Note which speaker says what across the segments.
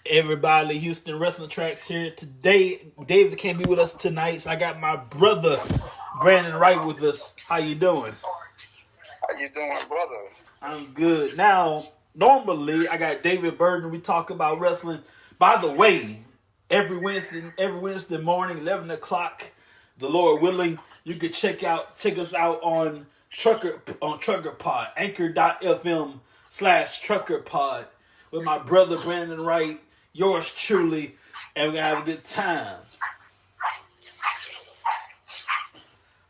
Speaker 1: Everybody, Houston Wrestling Tracks here today. David can't be with us tonight, so I got my brother Brandon Wright with us. How you doing?
Speaker 2: How you doing, brother?
Speaker 1: I'm good. Now, normally I got David Burden. We talk about wrestling. By the way, every Wednesday morning, 11 o'clock, the Lord willing, you can check us out on Trucker Pod, Anchor.fm/Trucker Pod with my brother Brandon Wright, yours truly, and we're gonna have a good time.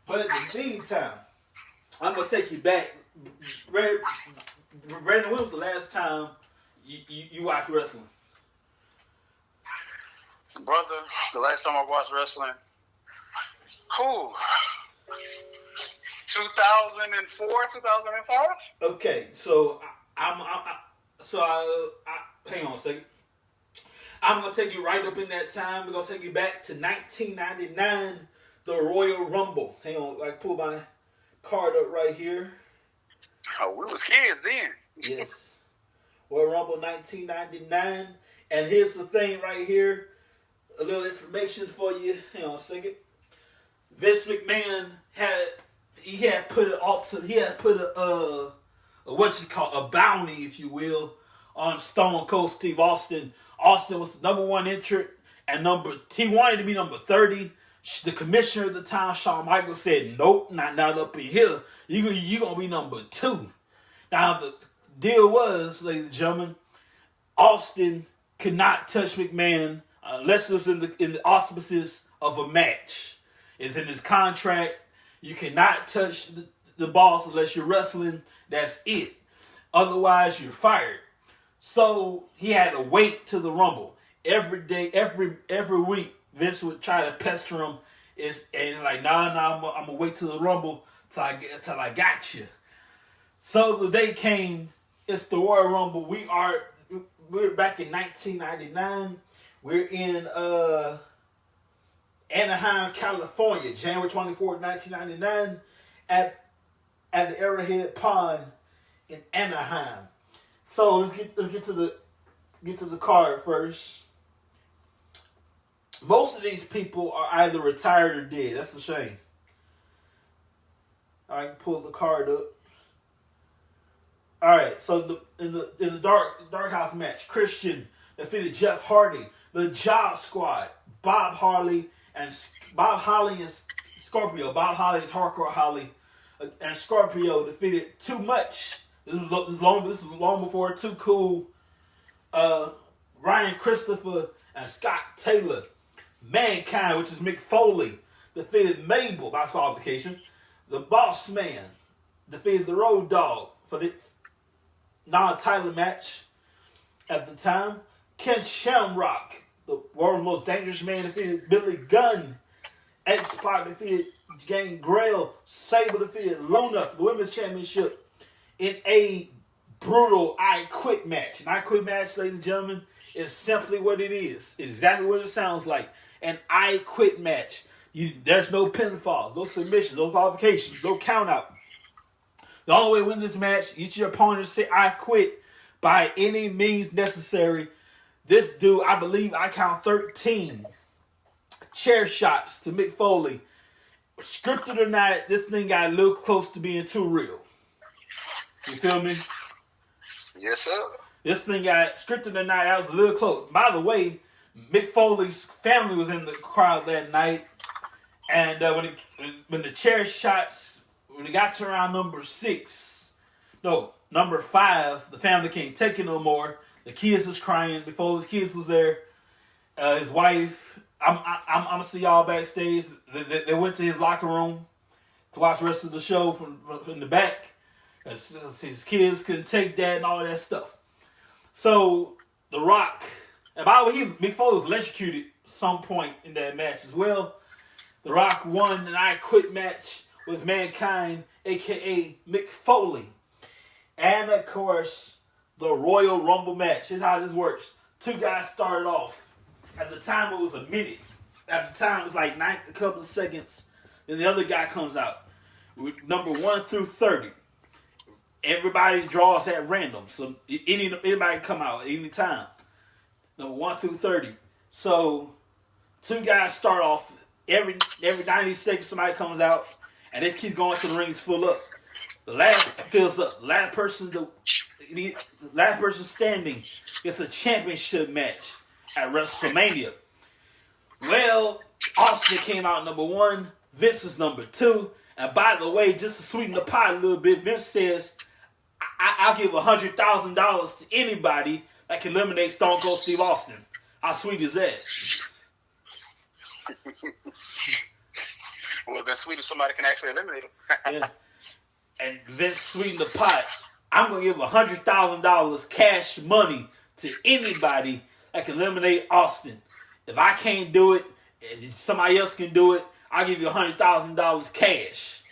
Speaker 1: But in the meantime, I'm gonna take you back. Brandon, when was the last time you watched wrestling?
Speaker 2: Brother, the last time I watched wrestling, 2004, 2005?
Speaker 1: Okay, so hang on a second. I'm gonna take you right up in that time. We're gonna take you back to 1999, the Royal Rumble. Hang on, like pull my card up right here.
Speaker 2: Oh, we was kids then.
Speaker 1: Yes, Royal Rumble 1999. And here's the thing right here. A little information for you. Hang on a second. Vince McMahon had put a bounty, if you will, on Stone Cold Steve Austin. Austin was the number one entrant, and he wanted to be number 30. The commissioner at the time, Shawn Michaels, said, "Nope, not up in here. You gonna be number 2." Now the deal was, ladies and gentlemen, Austin could not touch McMahon unless it was in the auspices of a match. It's in his contract. You cannot touch the boss unless you're wrestling. That's it. Otherwise, you're fired. So he had to wait to the Rumble. Every day, every week, Vince would try to pester him. And like, nah, I'm gonna wait till the Rumble till I got you. So the day came. It's the Royal Rumble. We're back in 1999. We're in Anaheim, California, January 24th, 1999, at the Arrowhead Pond in Anaheim. So let's get to the card first. Most of these people are either retired or dead. That's a shame. I can pull the card up. All right, so in the dark house match, Christian defeated Jeff Hardy. The Job Squad, Bob Holly and Scorpio. Bob Holly is Hardcore Holly, and Scorpio defeated Too Much. This was long before Too Cool. Ryan Christopher and Scott Taylor. Mankind, which is Mick Foley, defeated Mabel by qualification. The Boss Man defeated the Road Dogg for the non-title match at the time. Ken Shamrock, the world's most dangerous man, defeated Billy Gunn. X-Pac defeated Gangrel. Sable defeated Luna for the Women's Championship in a brutal I Quit match. An I Quit match, ladies and gentlemen, is simply what it is. Exactly what it sounds like. An I Quit match. There's no pinfalls, no submissions, no qualifications, no count out. The only way to win this match, each of your opponents say, "I quit," by any means necessary. This dude, I believe I count 13 chair shots to Mick Foley. Scripted or not, this thing got a little close to being too real. You feel me?
Speaker 2: Yes, sir.
Speaker 1: This thing got scripted or not, that was a little close. By the way, Mick Foley's family was in the crowd that night. And when the chair shots, when it got to around number 5, the family can't take it no more. The kids was crying. Before his kids was there, his wife. I'm gonna see y'all backstage. They went to his locker room to watch the rest of the show from the back. His kids couldn't take that and all that stuff. So The Rock, and by the way, Mick Foley was electrocuted some point in that match as well. The Rock won an I Quit match with Mankind, a.k.a. Mick Foley. And, of course, the Royal Rumble match. Here's how this works. Two guys started off. At the time, it was a minute. At the time, it was like a couple of seconds. Then the other guy comes out. Number 1 through 30. Everybody draws at random. So anybody can come out at any time. number 1 through 30. So two guys start off every 90 seconds. Somebody comes out, and this keeps going till the ring's full up. The last fills up. Last person standing gets a championship match at WrestleMania. Well, Austin came out number 1. Vince is number 2. And by the way, just to sweeten the pot a little bit, Vince says, I'll give $100,000 to anybody that can eliminate Stone Cold Steve Austin. How sweet is that?
Speaker 2: Well, then sweet if somebody can actually eliminate him.
Speaker 1: Yeah. And Vince sweetened the pot. I'm going to give $100,000 cash money to anybody that can eliminate Austin. If I can't do it, if somebody else can do it, I'll give you $100,000 cash.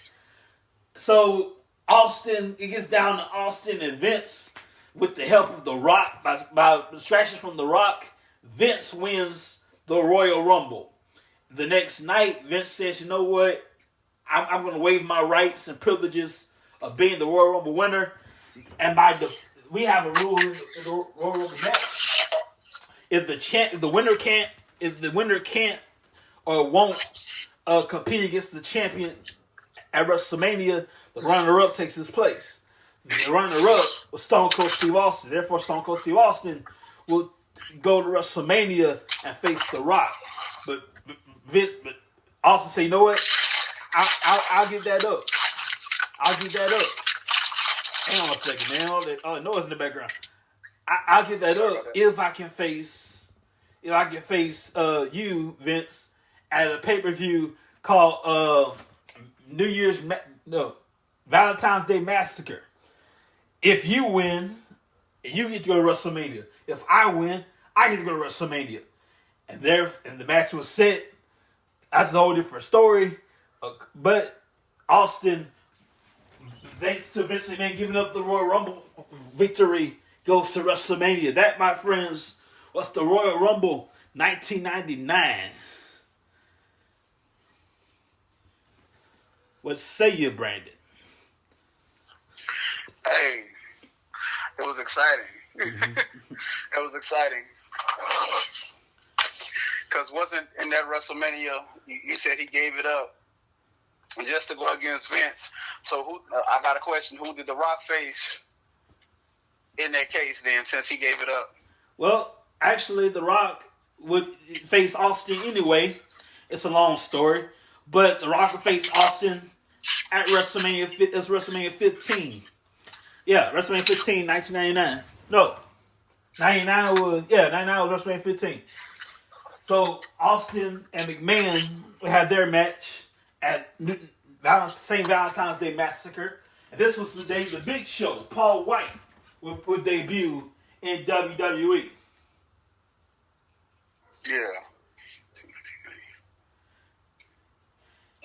Speaker 1: So Austin, it gets down to Austin and Vince with the help of The Rock, by distractions from The Rock. Vince wins the Royal Rumble. The next night, Vince says, you know what? I'm going to waive my rights and privileges of being the Royal Rumble winner. And we have a rule in the Royal Rumble match. If the winner can't or won't compete against the champion at WrestleMania, the runner-up takes his place. The runner-up was Stone Cold Steve Austin. Therefore, Stone Cold Steve Austin will go to WrestleMania and face The Rock. But Austin say, you know what? I'll give that up. I'll give that up. Hang on a second, man. All that noise in the background. I'll give that up if I can face you, Vince, at a pay-per-view called Valentine's Day Massacre. If you win, you get to go to WrestleMania. If I win, I get to go to WrestleMania. And the match was set. That's a whole different story. But Austin, thanks to Vince McMahon giving up the Royal Rumble victory, goes to WrestleMania. That, my friends, was the Royal Rumble 1999. What say you, Brandon?
Speaker 2: Hey, it was exciting. It was exciting. Because wasn't in that WrestleMania, you said he gave it up just to go against Vince. So I got a question. Who did The Rock face in that case then, since he gave it up?
Speaker 1: Well, actually, The Rock would face Austin anyway. It's a long story. But The Rock would face Austin at WrestleMania. It's WrestleMania 15. Yeah, WrestleMania 15, 1999. No, 99 was WrestleMania 15. So Austin and McMahon had their match at St. Valentine's Day Massacre. And this was the day the Big Show, Paul White, would debut in WWE.
Speaker 2: Yeah.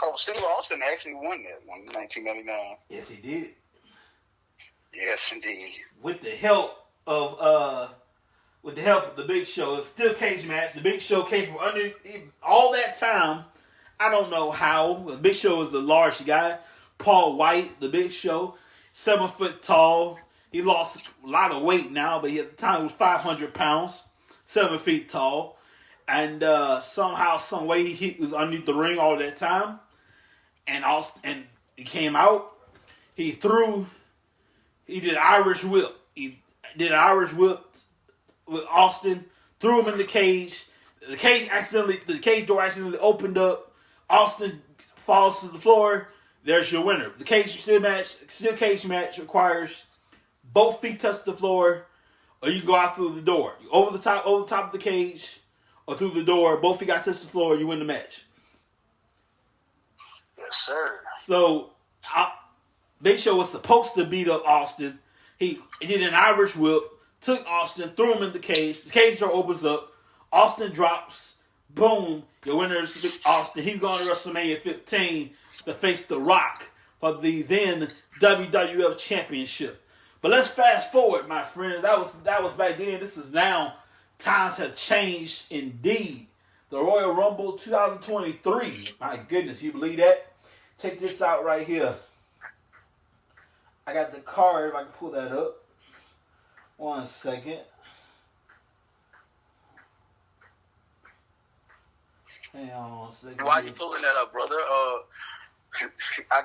Speaker 2: Oh, Steve Austin actually won that one in 1999.
Speaker 1: Yes, he did.
Speaker 2: Yes, indeed.
Speaker 1: With the help of the Big Show. It's still a cage match. The Big Show came from under all that time. I don't know how. The Big Show is a large guy. Paul White, the Big Show, 7 foot tall. He lost a lot of weight now, but at the time he was 500 pounds, 7 feet tall. And somehow, some way, he was underneath the ring all that time. And he came out. He did an Irish whip. He did an Irish whip with Austin, threw him in the cage. The cage door accidentally opened up. Austin falls to the floor. There's your winner. The steel cage match requires both feet touch the floor, or you can go out through the door. Over the top of the cage, or through the door. Both feet got to touch the floor. You win the match.
Speaker 2: Yes, sir.
Speaker 1: So Big Show was supposed to beat up Austin. He did an Irish whip, took Austin, threw him in the cage. The cage door opens up. Austin drops. Boom. Your winner is Austin. He's going to WrestleMania 15 to face The Rock for the then WWF Championship. But let's fast forward, my friends. That was back then. This is now. Times have changed indeed. The Royal Rumble 2023. My goodness, you believe that? Check this out right here. I got the card, if I can pull that up. 1 second. Hang on a second.
Speaker 2: Why are you pulling that up, brother? I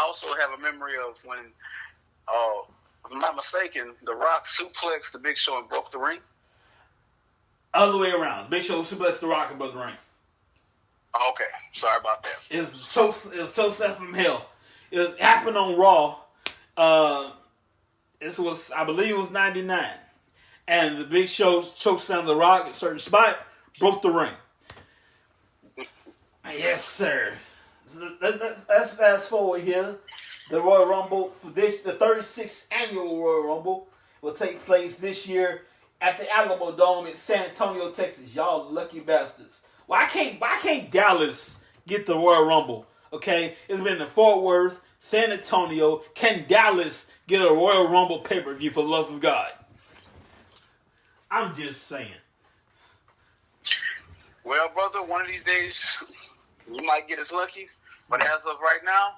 Speaker 2: also have a memory of when, if I'm not mistaken, The Rock suplexed the Big Show and broke the ring.
Speaker 1: Other way around. Big Show suplexed The Rock and broke the ring.
Speaker 2: Okay, sorry about that.
Speaker 1: It was choke set from hell. It happened on Raw. This was, I believe, it was '99, and the Big Show choke slammed The Rock at a certain spot, broke the ring. Yes, sir. Let's fast forward here. The Royal Rumble for this, the 36th annual Royal Rumble, will take place this year at the Alamo Dome in San Antonio, Texas. Y'all lucky bastards. Why can't Dallas get the Royal Rumble? Okay, it's been in Fort Worth, San Antonio. Can Dallas get a Royal Rumble pay-per-view for the love of God? I'm just saying.
Speaker 2: Well, brother, one of these days you might get us lucky, but as of right now,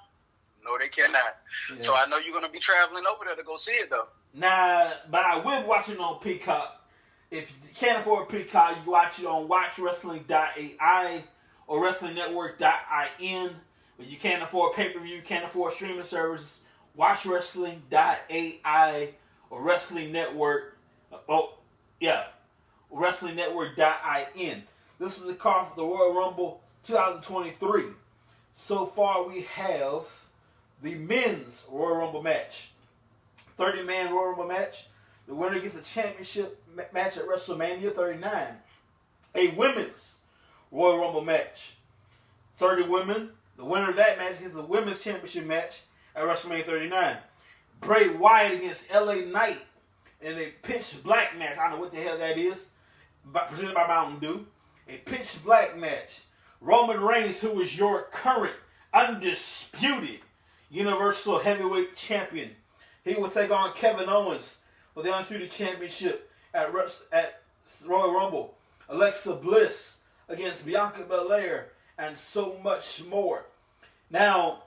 Speaker 2: no, they cannot. Yeah. So I know you're going to be traveling over there to go see it, though.
Speaker 1: Nah, but I will watch it on Peacock. If you can't afford Peacock, you can watch it on WatchWrestling.ai or WrestlingNetwork.in. But you can't afford pay-per-view, can't afford streaming service, WatchWrestling.ai or Wrestling Network. WrestlingNetwork.in. This is the card for the Royal Rumble 2023. So far, we have the men's Royal Rumble match. 30-man Royal Rumble match. The winner gets a championship match at WrestleMania 39. A women's Royal Rumble match. 30 women. The winner of that match gets a women's championship match at WrestleMania 39. Bray Wyatt against LA Knight in a pitch black match. I don't know what the hell that is. Presented by Mountain Dew. A pitch black match. Roman Reigns, who is your current undisputed Universal Heavyweight Champion. He will take on Kevin Owens for the Undisputed Championship at Royal Rumble. Alexa Bliss against Bianca Belair, and so much more. Now,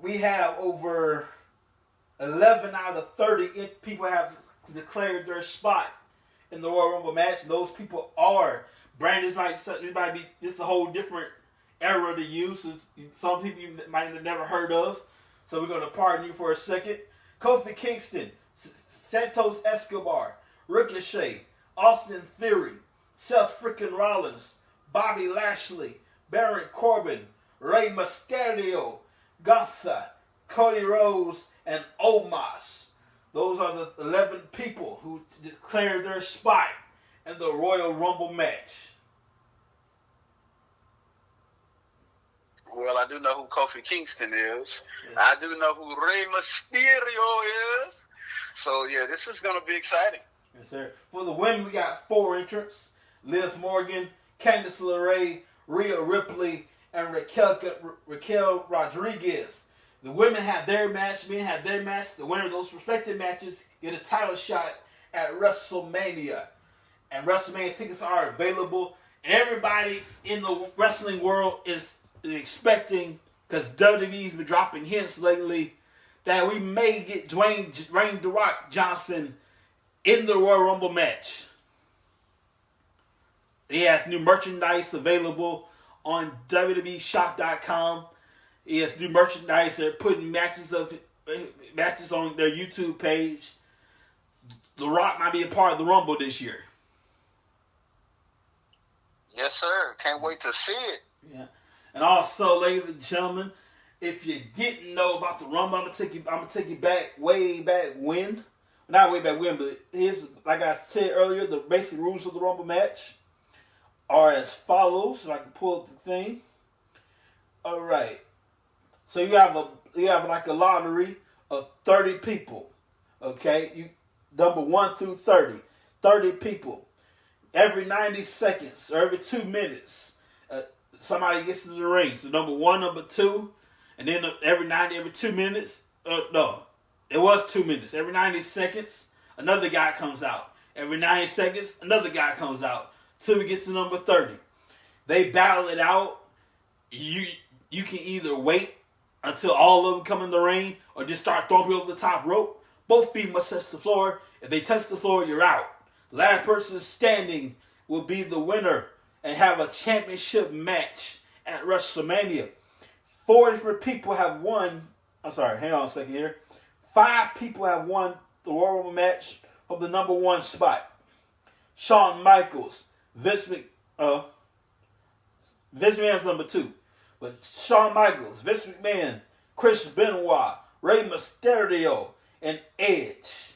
Speaker 1: we have over 11 out of 30 people have declared their spot in the Royal Rumble match. Those people are Brandon. This is a whole different era to you. So some people you might have never heard of. So we're going to pardon you for a second. Kofi Kingston, Santos Escobar, Ricochet, Austin Theory, Seth freaking Rollins, Bobby Lashley, Baron Corbin, Rey Mysterio, Gunther, Cody Rhodes, and Omos. Those are the 11 people who declared their spot in the Royal Rumble match.
Speaker 2: Well, I do know who Kofi Kingston is. Yeah. I do know who Rey Mysterio is. So, yeah, this is going to be exciting.
Speaker 1: Yes, sir. For the women, we got 4 entrants. Liv Morgan, Candice LeRae, Rhea Ripley, and Raquel Rodriguez. The women have their match, men have their match. The winner of those respective matches get a title shot at WrestleMania. And WrestleMania tickets are available. And everybody in the wrestling world is expecting, because WWE's been dropping hints lately, that we may get Dwayne "The Rock" Johnson in the Royal Rumble match. He has new merchandise available on WWEshop.com. He has new merchandise. They're putting matches on their YouTube page. The Rock might be a part of the Rumble this year.
Speaker 2: Yes, sir. Can't wait to see it.
Speaker 1: Yeah. And also, ladies and gentlemen, if you didn't know about the Rumble, I'm gonna take you back way back when. Not way back when, but here's, like I said earlier, the basic rules of the Rumble match are as follows. So I can pull up the thing. All right. So you have like a lottery of 30 people. Okay, number 1 through 30. 30 people. Every 90 seconds or every 2 minutes, somebody gets to the ring. So number 1, number 2, and then every 2 minutes. No, it was 2 minutes. Every 90 seconds, another guy comes out. Every 90 seconds, another guy comes out. Till we get to number 30. They battle it out. You can either wait until all of them come in the ring or just start throwing people over the top rope. Both feet must touch the floor. If they touch the floor, you're out. The last person standing will be the winner and have a championship match at WrestleMania. 4 different people have won. I'm sorry, hang on a second here. 5 people have won the Royal Rumble match of the number 1 spot. Shawn Michaels, Vince McMahon's number 2. But Shawn Michaels, Vince McMahon, Chris Benoit, Rey Mysterio, and Edge.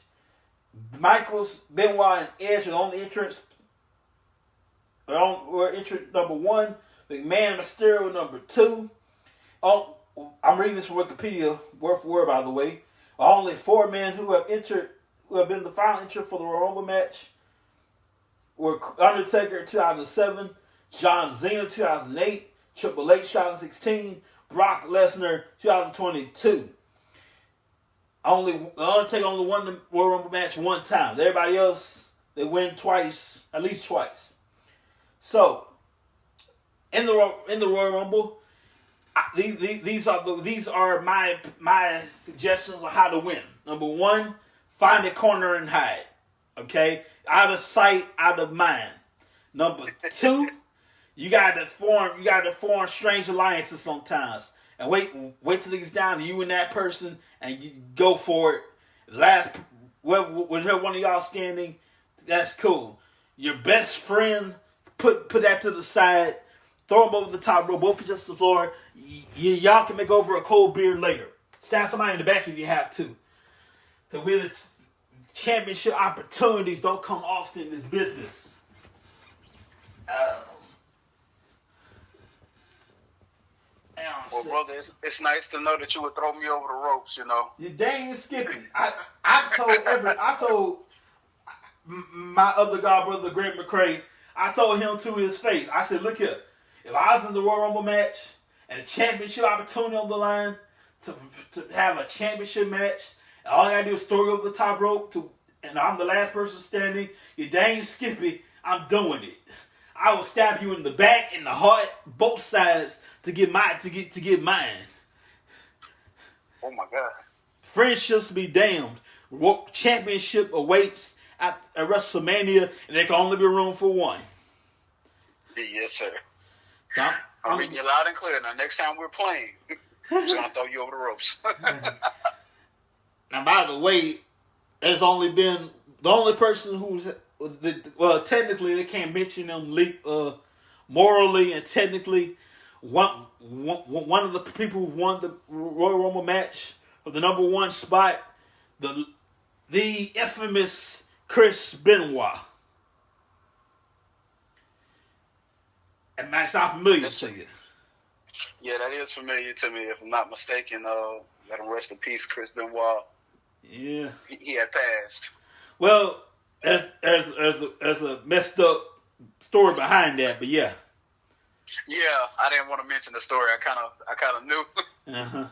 Speaker 1: Michaels, Benoit, and Edge are the only entrants. Were entrant number 1. McMahon, Mysterio number 2. Oh, I'm reading this from Wikipedia, word for word, by the way. Only 4 men who have been the final entrant for the Royal Rumble match were Undertaker in 2007, John Cena 2008, Triple H 2016, Brock Lesnar 2022. Undertaker only won the Royal Rumble match 1 time. Everybody else, they win twice, at least twice. So, in the Royal Rumble, these are my suggestions on how to win. Number 1, find a corner and hide. Okay, out of sight, out of mind. Number 2, you got to form strange alliances sometimes, and wait till it's down to you and that person, and you go for it. Last, whatever one of y'all standing, that's cool. Your best friend, put that to the side. Throw them over the top rope, both just the floor. Y'all can make over a cold beer later. Stab somebody in the back if you have to. To win the championship opportunities don't come often in this business.
Speaker 2: Well, brother, it's nice to know that you would throw me over the ropes. You know.
Speaker 1: You dang Skippy. I told my other god brother, Greg McCray. I told him to his face. I said, look here. If I was in the Royal Rumble match and a championship opportunity on the line to have a championship match, and all I gotta do is throw you over the top rope and I'm the last person standing, you dang Skippy, I'm doing it. I will stab you in the back, in the heart, both sides to get mine.
Speaker 2: Oh my God.
Speaker 1: Friendships be damned. Championship awaits at WrestleMania, and there can only be room for 1.
Speaker 2: Yes, sir.
Speaker 1: So
Speaker 2: I'm reading you loud and clear. Now, next time we're playing, I'm just going to throw you over the ropes.
Speaker 1: Now, by the way, there's only been the only person who's technically they can't mention them morally and technically one of the people who won the Royal Rumble match for the number 1 spot, the infamous Chris Benoit. That might sound familiar to you.
Speaker 2: Yeah, that is familiar to me. If I'm not mistaken, let him rest in peace, Chris Benoit.
Speaker 1: Yeah,
Speaker 2: he had passed.
Speaker 1: Well, there's a messed up story behind that, but yeah.
Speaker 2: Yeah, I didn't want to mention the story. I kind of knew.
Speaker 1: Uh-huh.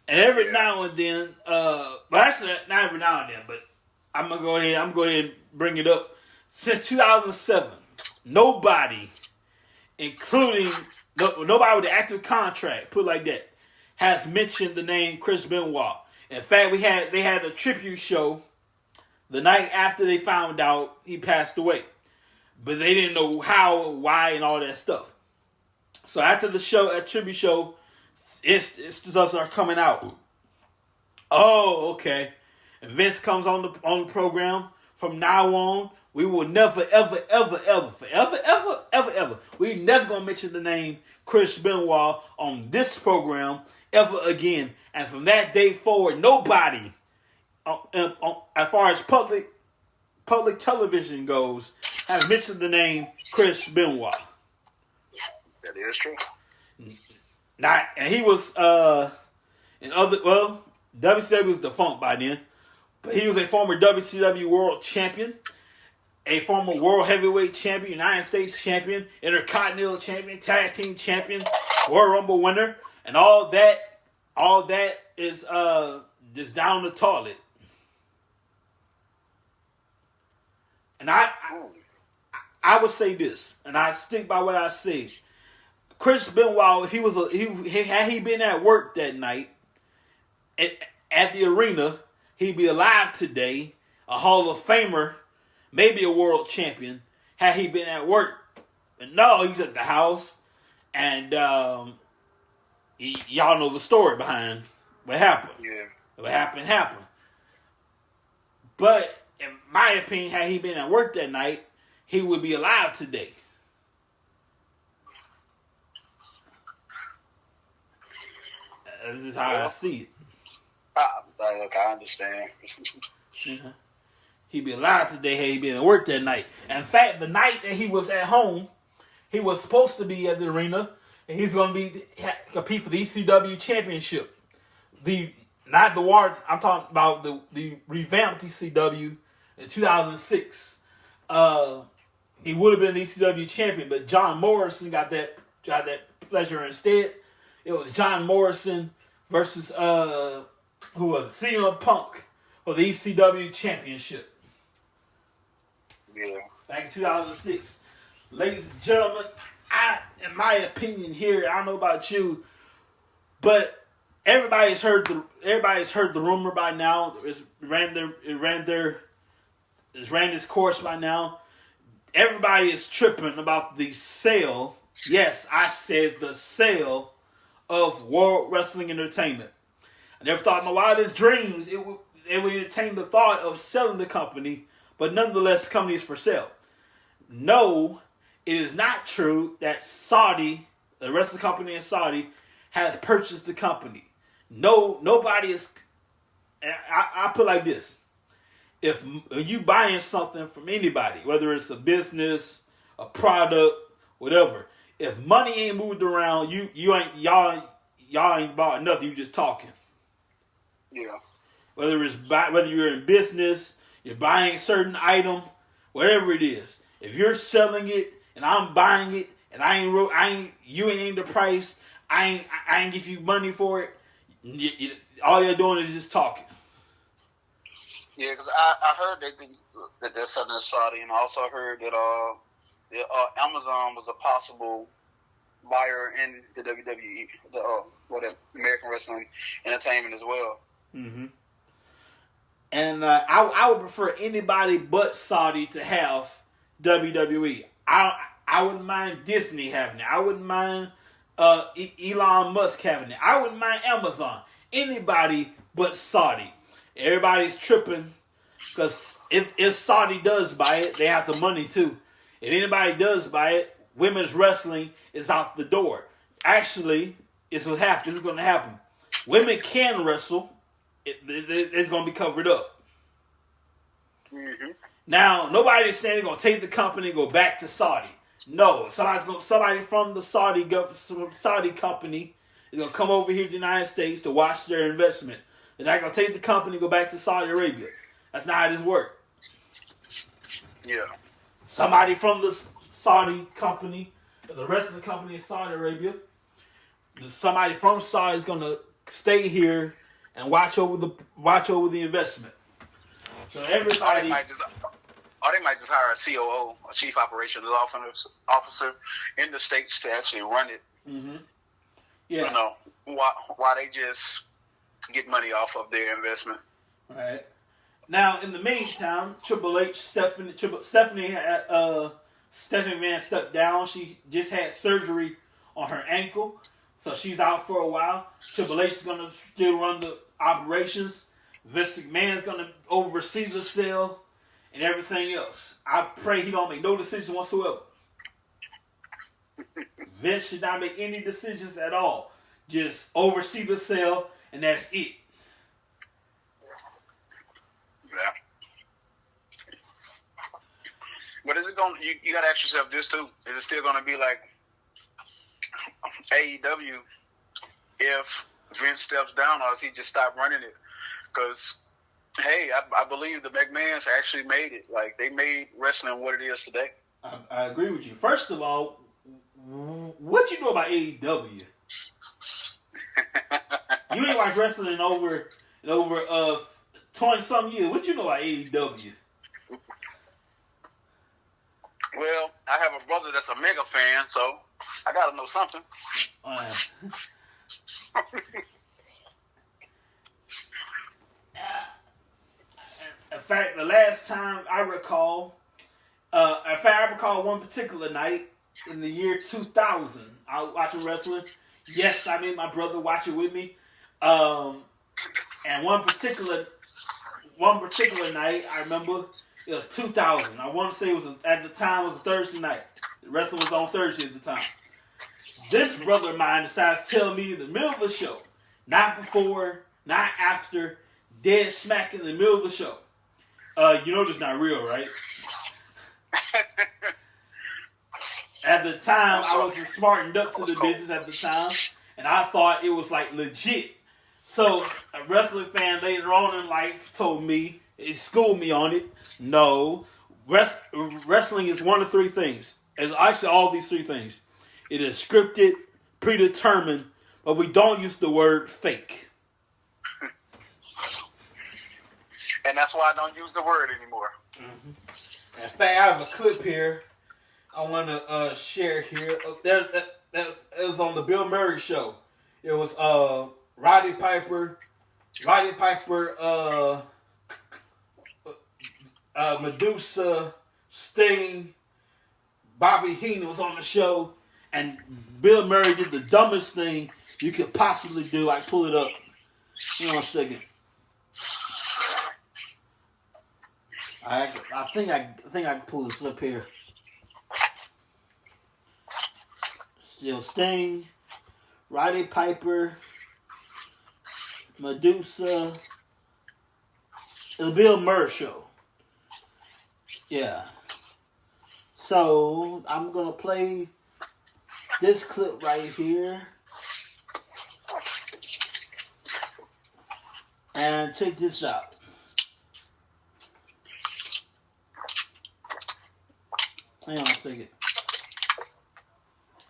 Speaker 1: And every now and then, well, actually not every now and then, but I'm gonna go ahead and bring it up. Since 2007, nobody, including nobody with an active contract, put it like that, has mentioned the name Chris Benoit. In fact, they had a tribute show the night after they found out he passed away, but they didn't know how, why, and all that stuff. So after the show, a tribute show, it's stuff are coming out. Oh, okay. And Vince comes on the program. From now on, we will never, ever, ever, ever, forever, ever, ever, ever. We never gonna mention the name Chris Benoit on this program ever again. And from that day forward, nobody, as far as public television goes, has mentioned the name Chris Benoit.
Speaker 2: That is true.
Speaker 1: And he was WCW was defunct by then, but he was a former WCW World Champion, a former World Heavyweight Champion, United States Champion, Intercontinental Champion, Tag Team Champion, Royal Rumble winner, and all that is just down the toilet. And I would say this, and I stick by what I say. Chris Benoit, if had he been at work that night at the arena, he'd be alive today, a Hall of Famer, maybe a world champion. Had he been at work No, he's at the house, and y'all know the story behind what happened.
Speaker 2: Yeah.
Speaker 1: What happened. But in my opinion, had he been at work that night, he would be alive today. This is how I see it.
Speaker 2: I understand.
Speaker 1: Mm-hmm. He'd be alive today had he been at work that night. In fact, the night that he was at home, he was supposed to be at the arena, and he's going to compete for the ECW championship. Not the war. I'm talking about the revamped ECW in 2006. He would have been the ECW champion, but John Morrison got that pleasure instead. It was John Morrison versus who was it? CM Punk for the ECW championship.
Speaker 2: Yeah.
Speaker 1: Back in 2006. Ladies and gentlemen, in my opinion here, I don't know about you, but everybody's heard the rumor by now. It's ran its course by now. Everybody is tripping about the sale. Yes, I said the sale of World Wrestling Entertainment. I never thought in my wildest dreams it would entertain the thought of selling the company, but nonetheless, the company is for sale. No, it is not true that Saudi, the wrestling company in Saudi, has purchased the company. No, nobody is. I put it like this: if you buying something from anybody, whether it's a business, a product, whatever, if money ain't moved around, y'all ain't bought nothing. You just talking.
Speaker 2: Yeah.
Speaker 1: Whether you're in business, you're buying a certain item, whatever it is. If you're selling it and I'm buying it and you ain't the price, I ain't give you money for it. All you're doing is just talking.
Speaker 2: Yeah, because I heard that they're selling to Saudi, and I also heard that Amazon was a possible buyer in the WWE, the American Wrestling Entertainment as well.
Speaker 1: Mm-hmm. And I would prefer anybody but Saudi to have WWE. I wouldn't mind Disney having it. I wouldn't mind Elon Musk having it. I wouldn't mind Amazon. Anybody but Saudi. Everybody's tripping because if Saudi does buy it, they have the money too. If anybody does buy it, women's wrestling is out the door. Actually, it's what happens. It's going to happen. Women can wrestle. It's going to be covered up.
Speaker 2: Mm-hmm.
Speaker 1: Now, nobody's saying they're going to take the company and go back to Saudi. No, somebody from the Saudi company is going to come over here to the United States to watch their investment. They're not going to take the company and go back to Saudi Arabia. That's not how this works.
Speaker 2: Yeah.
Speaker 1: Somebody from the Saudi company, the rest of the company in Saudi Arabia, somebody from Saudi is going to stay here and watch over the investment. So everybody,
Speaker 2: they might just hire a COO, a chief operations officer, in the States to actually run it.
Speaker 1: Mm-hmm. Yeah.
Speaker 2: You know, why they just get money off of their investment.
Speaker 1: All right. Now, in the meantime, Stephanie McMahon stepped down. She just had surgery on her ankle, so she's out for a while. Triple H is going to still run the operations. Vince McMahon is going to oversee the sale and everything else. I pray he don't make no decision whatsoever. Vince should not make any decisions at all. Just oversee the sale, and that's it.
Speaker 2: Yeah. But is it going? You got to ask yourself this too: is it still going to be like AEW if Vince steps down, or does he just stop running it? Because hey, I believe the McMahons actually made it. Like they made wrestling what it is today.
Speaker 1: I agree with you. First of all, what you know about AEW? You ain't watched wrestling in over 20-some years. What you know about AEW?
Speaker 2: Well, I have a brother that's a mega fan, so I got to know something.
Speaker 1: In fact, the last time I recall one particular night, in the year 2000. I was watching wrestling. Yes, I made my brother watch it with me. And one particular night, I remember it was 2000. I want to say at the time it was a Thursday night. The wrestling was on Thursday at the time. This brother of mine decides to tell me in the middle of the show, not before, not after, dead smack in the middle of the show. You know this is not real, right? At the time, I wasn't smartened up to the business at the time, and I thought it was like legit. So a wrestling fan later on in life told me, it schooled me on it. No, wrestling is one of three things. It's actually all these three things. It is scripted, predetermined, but we don't use the word fake.
Speaker 2: And that's why I don't use the word anymore.
Speaker 1: Mm-hmm. In fact, I have a clip here I want to share here. It was on the Bill Murray show. It was Roddy Piper, Medusa, Sting, Bobby Heenan was on the show, and Bill Murray did the dumbest thing you could possibly do. I pull it up. Hang on a second. I think I can pull this up here. Still Sting, Roddy Piper, Medusa. The Bill Murray show. Yeah. So I'm gonna play this clip right here. And check this out. Hang on a second.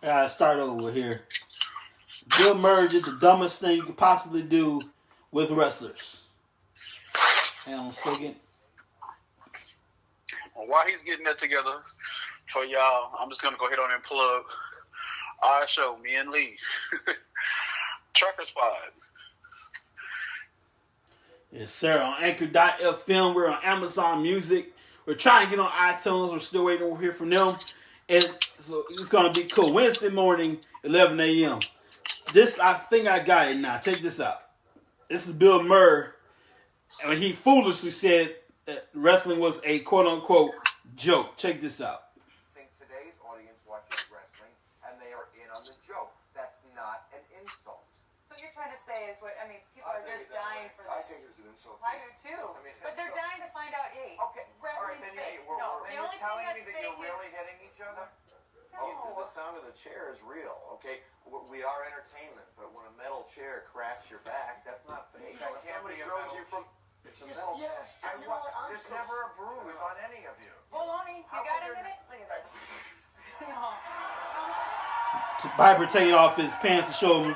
Speaker 1: I gotta start over here. Bill Murray did the dumbest thing you could possibly do with wrestlers. Hang on a second.
Speaker 2: While he's getting that together for y'all, I'm just gonna go ahead on and plug our show, me and Lee. Trucker Squad.
Speaker 1: Yes, sir. On Anchor.fm, we're on Amazon Music. We're trying to get on iTunes. We're still waiting to hear from them. And so it's going to be cool. Wednesday morning, 11 a.m. This, I think I got it now. Check this out. This is Bill Murray. And he foolishly said that wrestling was a quote-unquote joke. Check this out.
Speaker 3: I think today's audience watches wrestling, and they are in on the joke. That's not an insult.
Speaker 4: So what you're trying to say is what, I mean, people are just dying for this.
Speaker 3: I think it's an insult.
Speaker 4: I do too.
Speaker 3: I mean,
Speaker 4: but they're dying to find out, hey,
Speaker 3: okay,
Speaker 4: wrestling's
Speaker 3: all right,
Speaker 4: fake.
Speaker 3: then
Speaker 4: No,
Speaker 3: then
Speaker 4: the
Speaker 3: you're
Speaker 4: only thing
Speaker 3: telling me
Speaker 4: that's
Speaker 3: that
Speaker 4: fake
Speaker 3: you're really hitting each other?
Speaker 4: No.
Speaker 3: The sound of the chair is real, okay? We are entertainment, but when a metal chair cracks your back, that's not fake. When somebody throws you from... It's a metal chair. There's never a bruise on any of you.
Speaker 4: Bologna, you got a minute? Look at that.
Speaker 1: Piper taking off his pants to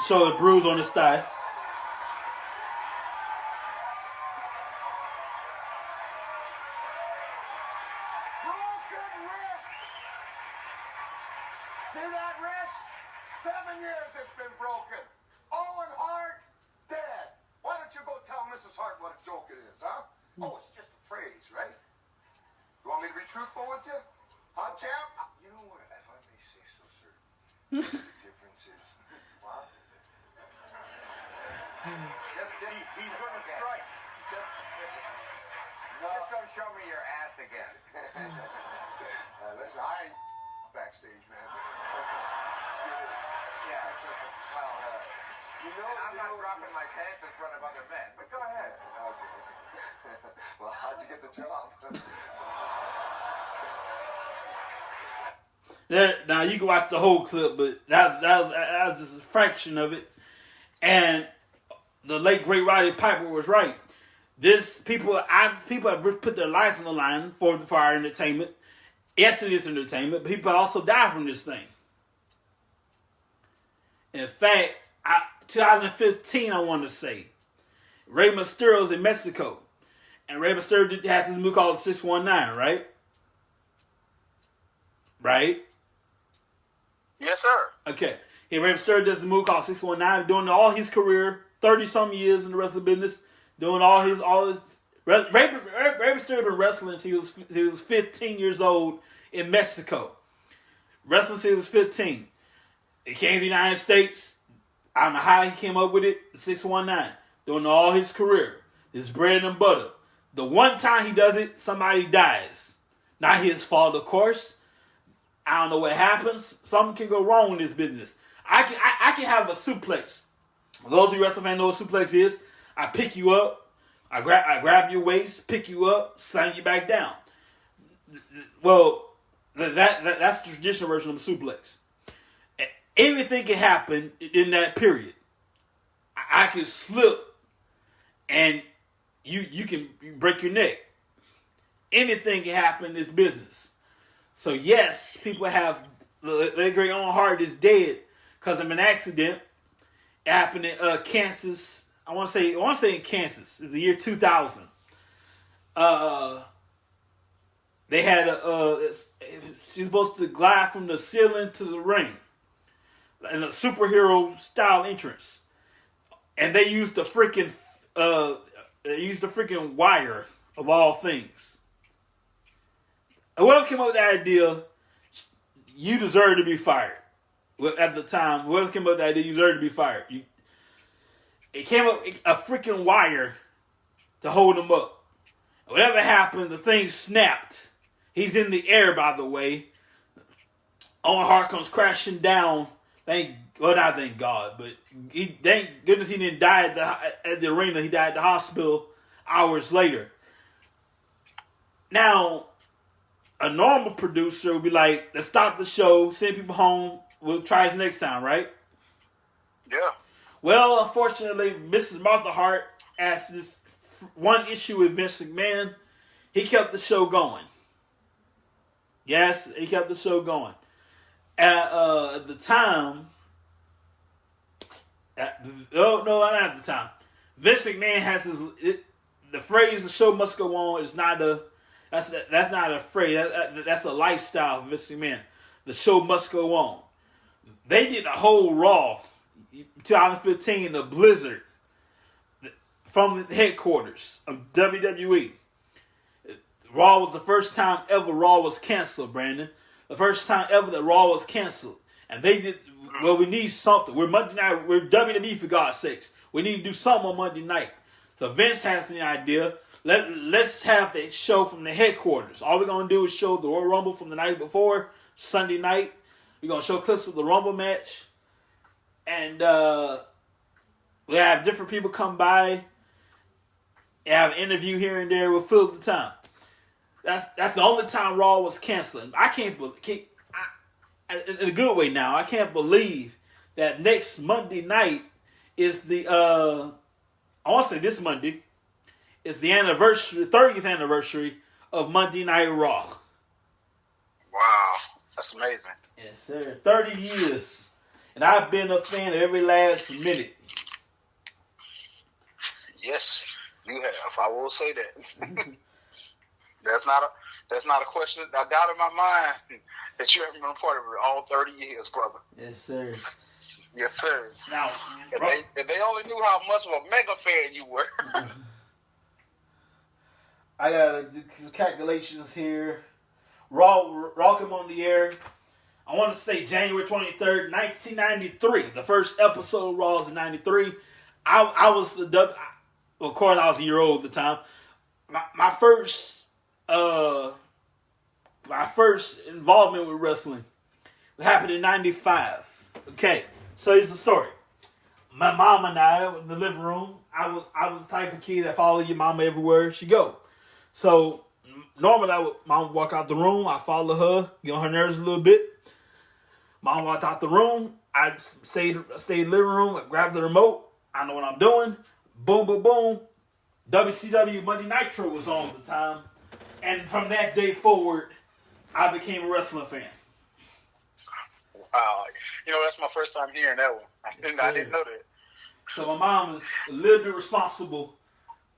Speaker 1: show a bruise on his thigh.
Speaker 3: Broken wrist! See that wrist? 7 years it's been broken. Owen Hart, dead. Why don't you go tell Mrs. Hart what a joke it is, huh? Oh, it's just a phrase, right? You want me to be truthful with you? Huh, champ? You know what, if I may say so, sir, the difference is... What? He's gonna strike. Just don't show me your ass again. Listen, I ain't backstage, man. Yeah, well, I'm not dropping my pants in front of other men, but go ahead. Okay. Well, how'd you get the job?
Speaker 1: Now you can watch the whole clip, but that was just a fraction of it. And the late great Roddy Piper was right. People have put their lives on the line for our entertainment. Yes, it is entertainment, but people also die from this thing. In fact, 2015, I want to say, Rey Mysterio's in Mexico, and Rey Mysterio has this move called 619, right? Right?
Speaker 2: Yes, sir.
Speaker 1: Okay. Rey Mysterio does a move called 619, doing all his career, 30-some years in the wrestling business, doing all his. Rey Mysterio been wrestling since he was 15 years old in Mexico. Wrestling since he was 15. He came to the United States. I don't know how he came up with it. 619. Doing all his career. His bread and butter. The one time he does it, somebody dies. Not his fault, of course. I don't know what happens. Something can go wrong in this business. I can have a suplex. Those of you wrestling fans know what suplex is. I pick you up. I grab your waist, pick you up, slam you back down. Well, that's the traditional version of a suplex. Anything can happen in that period. I can slip, and you can break your neck. Anything can happen in this business. So yes, people have their great Owen Hart is dead because of an accident. It happened in Kansas. I want to say in Kansas. It's the year 2000. They had she's supposed to glide from the ceiling to the ring in a superhero style entrance, and they used the freaking wire of all things. Whoever came up with that idea, you deserve to be fired. At the time, whoever came up with that idea, you deserve to be fired. It came up a freaking wire to hold him up. Whatever happened, the thing snapped. He's in the air, by the way. Owen Hart comes crashing down. Not thank God, but thank goodness he didn't die at the arena. He died at the hospital hours later. Now, a normal producer would be like, let's stop the show, send people home, we'll try this next time, right?
Speaker 2: Yeah.
Speaker 1: Well, unfortunately, Mrs. Martha Hart asked this one issue with Vince McMahon. He kept the show going. Yes, he kept the show going. At the time, not at the time. Vince McMahon has the phrase "the show must go on" is not that's not a phrase. That's a lifestyle of Vince McMahon. The show must go on. They did a whole Raw 2015, the Blizzard, from the headquarters of WWE. Raw was the first time ever Raw was canceled, Brandon. The first time ever that Raw was canceled. And they did, well, we need something. We're Monday night, we're WWE for God's sakes. We need to do something on Monday night. So Vince has the idea, let's have the show from the headquarters. All we're going to do is show the Royal Rumble from the night before, Sunday night. We're going to show clips of the Rumble match. And we have different people come by. Have an interview here and there. We'll fill the time. That's the only time Raw was canceled. I can't believe, in a good way now, I can't believe that next Monday night is the, I want to say this Monday, is the 30th anniversary of Monday Night Raw.
Speaker 2: Wow, that's amazing.
Speaker 1: Yes, sir. 30 years. And I've been a fan of every last minute.
Speaker 2: Yes, you have. I will say that. That's not a question. I doubt in my mind that you haven't been a part of it all 30 years, brother.
Speaker 1: Yes, sir.
Speaker 2: Yes, sir.
Speaker 1: Now,
Speaker 2: if they only knew how much of a mega fan you were.
Speaker 1: I got the calculations here. Raw came on the air. I want to say January 23rd, 1993. The first episode of Raw was in 93. I was of course I was a year old at the time. My first involvement with wrestling happened in 95. Okay, so here's the story. My mom and I were in the living room. I was the type of kid that followed your mama everywhere she go. So normally mom would walk out the room. I follow her, get on her nerves a little bit. Mom walked out the room. I stayed in the living room, grab the remote. I know what I'm doing. Boom, boom, boom. WCW Monday Nitro was on at the time. And from that day forward, I became a wrestling fan.
Speaker 2: Wow. That's my first time hearing that one. I didn't know that.
Speaker 1: So my mom is a little bit responsible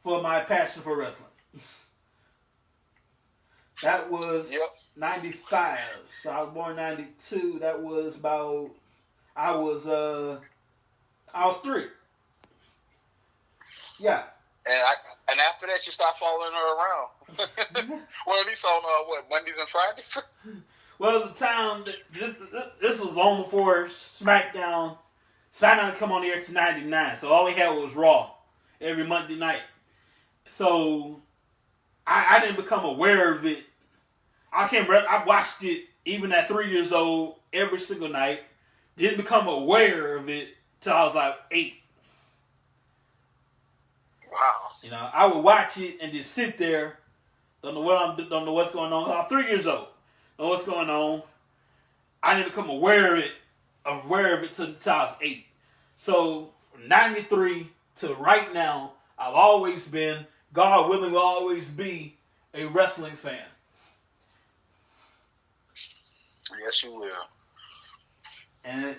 Speaker 1: for my passion for wrestling. That was 95. So I was born in 92. That was about, I was 3. Yeah.
Speaker 2: And after that, you start following her around. Well, at least on Mondays and Fridays.
Speaker 1: Well, the time this was long before SmackDown. SmackDown come on the air to '99, so all we had was Raw every Monday night. So I didn't become aware of it. I watched it even at 3 years old every single night. Didn't become aware of it till I was like 8.
Speaker 2: Wow.
Speaker 1: You know, I would watch it and just sit there. Don't know what's going on. I'm 3 years old. Don't know what's going on. I didn't become aware of it till I was 8. So from '93 to right now, I've always been, God willing, will always be a wrestling fan.
Speaker 2: Yes, you will.
Speaker 1: And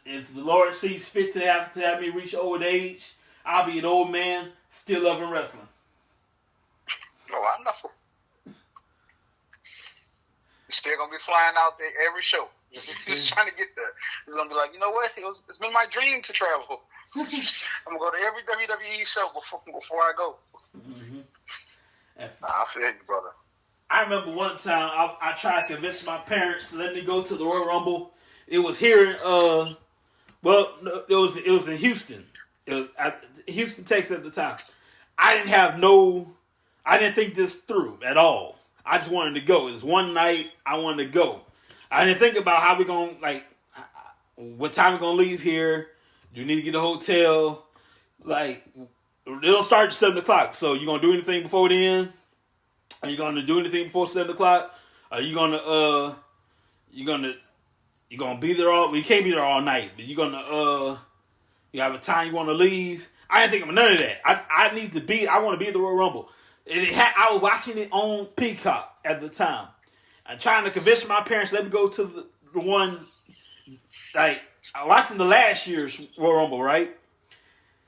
Speaker 1: if the Lord sees fit to have me reach old age, I'll be an old man still loving wrestling.
Speaker 2: No, I know. You're still gonna be flying out there every show. Just trying to get there. He's gonna be like, you know what? It's been my dream to travel. I'm gonna go to every WWE show before I go.
Speaker 1: Mm-hmm.
Speaker 2: I feel you, brother.
Speaker 1: I remember one time I tried to convince my parents to let me go to the Royal Rumble. It was here in it was in Houston. Houston, Texas at the time. I didn't think this through at all. I just wanted to go. It was one night I wanted to go. I didn't think about how we gonna, like, what time we gonna leave here. Do you need to get a hotel? Like, they don't start at 7 o'clock. So you gonna do anything before then? Are you gonna do anything before 7 o'clock? Are you gonna be there all? Well, you can't be there all night, but you have a time you want to leave. I didn't think of none of that. I want to be at the Royal Rumble. I was watching it on Peacock at the time. I'm trying to convince my parents to let me go to the one, like, I'm watching the last year's Royal Rumble, right?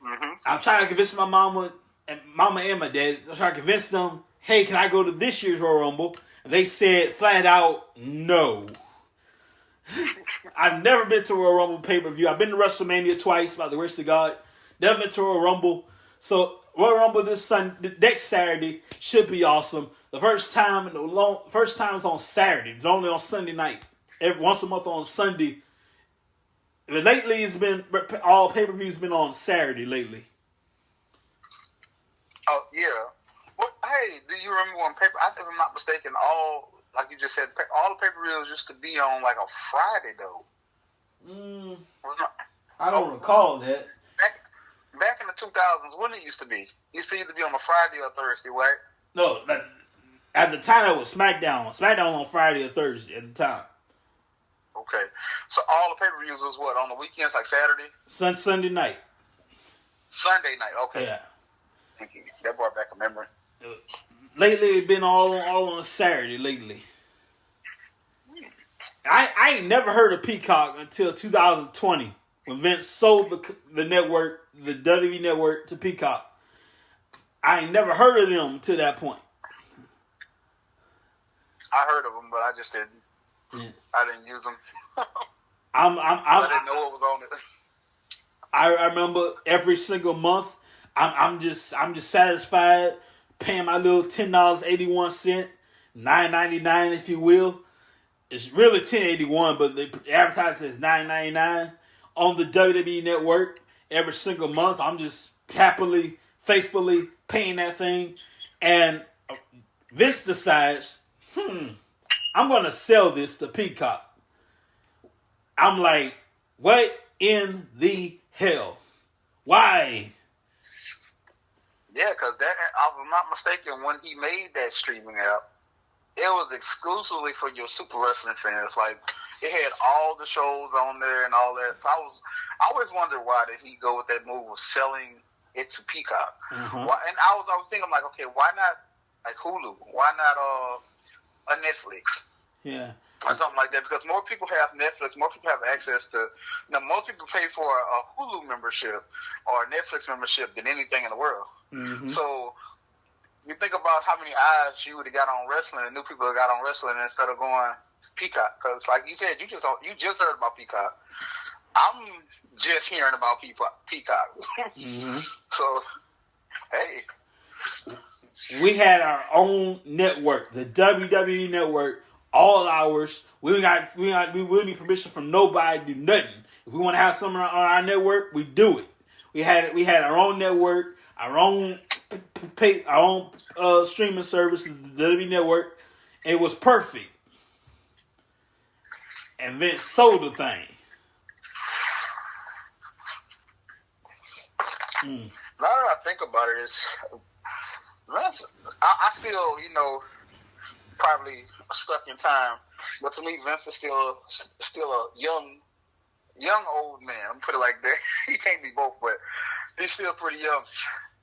Speaker 2: Mm-hmm.
Speaker 1: I'm trying to convince my mama and my dad. I'm trying to convince them, hey, can I go to this year's Royal Rumble? And they said flat out, no. I've never been to a Royal Rumble pay-per-view. I've been to WrestleMania twice, by the grace of God. Never been to a Royal Rumble. So Royal Rumble next Saturday should be awesome. The first time was on Saturday. It's only on Sunday night. Once a month on Sunday. But lately, it's been all pay-per-views been on Saturday lately.
Speaker 2: Oh yeah. Well, hey, do you remember when if I'm not mistaken, like you just said, all the pay-per-views used to be on like a Friday though.
Speaker 1: I don't recall that.
Speaker 2: Back in the 2000s, when it used to be? It used to either be on a Friday or Thursday, right?
Speaker 1: No, at the time that was SmackDown. SmackDown on Friday or Thursday at the time.
Speaker 2: Okay. So all the pay-per-views was what, on the weekends, like Saturday?
Speaker 1: Sunday night.
Speaker 2: Sunday night, okay.
Speaker 1: Yeah.
Speaker 2: Thank you. That brought back a memory.
Speaker 1: Lately, it's been all on a Saturday lately. I ain't never heard of Peacock until 2020 when Vince sold the network, the WWE network, to Peacock. I ain't never heard of them to that point.
Speaker 2: I heard of them, but I just didn't.
Speaker 1: Yeah.
Speaker 2: I didn't use them.
Speaker 1: I
Speaker 2: didn't know what was on it.
Speaker 1: I remember every single month. I'm just satisfied paying my little $10.81, $9.99 if you will. It's really $10.81, but they advertise it as $9.99 on the WWE network every single month. I'm just happily, faithfully paying that thing, and Vince decides, I'm going to sell this to Peacock. I'm like, what in the hell? Why?
Speaker 2: Yeah, because if I'm not mistaken, when he made that streaming app, it was exclusively for your super wrestling fans. Like, it had all the shows on there and all that. So I always wondered why did he go with that move of selling it to Peacock.
Speaker 1: Mm-hmm.
Speaker 2: Why, and I was thinking, like, okay, why not like Hulu? Why not a Netflix?
Speaker 1: Yeah.
Speaker 2: Or something like that, because more people have Netflix, more people have access to, most people pay for a Hulu membership or a Netflix membership than anything in the world.
Speaker 1: Mm-hmm.
Speaker 2: So you think about how many eyes you would have got on wrestling and new people that got on wrestling instead of going to Peacock. Because like you said, you just heard about Peacock. I'm just hearing about Peacock.
Speaker 1: Mm-hmm.
Speaker 2: So, hey.
Speaker 1: We had our own network, the WWE network, all hours. We wouldn't need permission from nobody to do nothing. If we want to have something on our network, we do it. We had our own network, our own streaming service, the WWE Network. It was perfect. And Vince sold the thing.
Speaker 2: Now that I think about it, Vince, I still, probably stuck in time. But to me, Vince is still a young old man. I'm put it like that. He can't be both, but he's still pretty young.